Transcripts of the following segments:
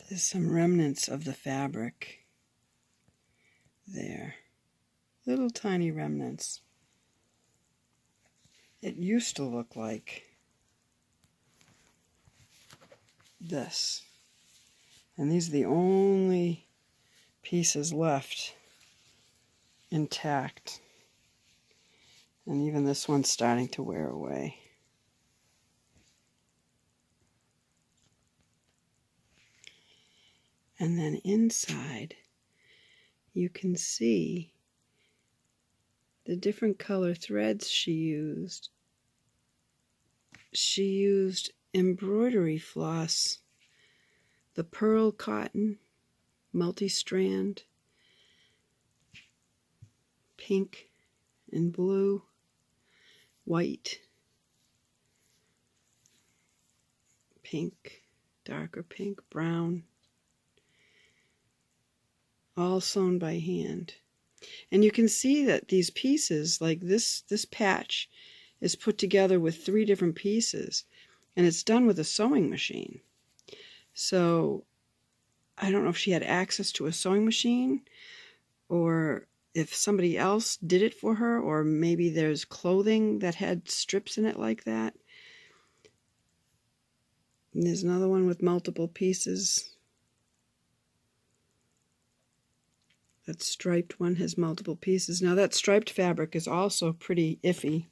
There's some remnants of the fabric there. Little tiny remnants. It used to look like this. And these are the only pieces left intact. And even this one's starting to wear away. And then inside, you can see the different color threads she used. She used embroidery floss, the pearl cotton, multi-strand, pink and blue, white, pink, darker pink, brown, all sewn by hand. And you can see that these pieces, like this patch, is put together with 3 different pieces, and it's done with a sewing machine. So I don't know if she had access to a sewing machine, or if somebody else did it for her, or maybe there's clothing that had strips in it like that. And there's another one with multiple pieces. That striped one has multiple pieces. Now that striped fabric is also pretty iffy.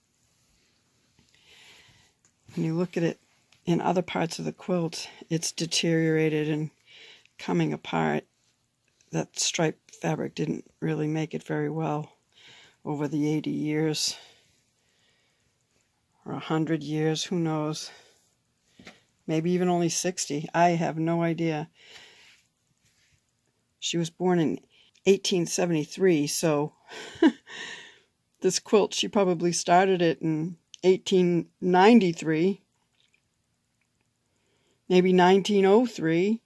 When you look at it in other parts of the quilt, it's deteriorated and coming apart. That striped fabric didn't really make it very well over the 80 years. Or 100 years, who knows. Maybe even only 60. I have no idea. She was born in 1873, so this quilt, she probably started it in 1893, maybe 1903.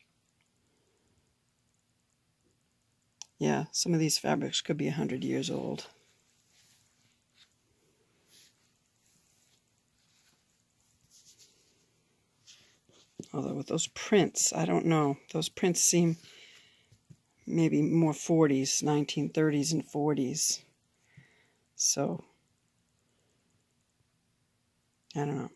Yeah, some of these fabrics could be 100 years old. Although with those prints, I don't know. Those prints seem maybe more 40s, 1930s and 40s. So, I don't know.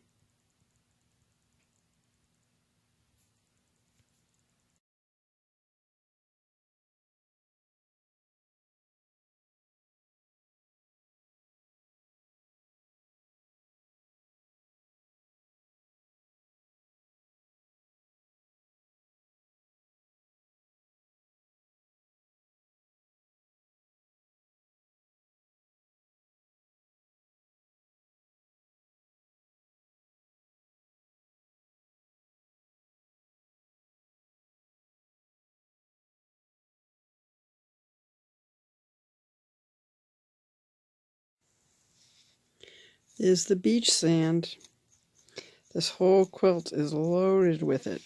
Is the beach sand. This whole quilt is loaded with it.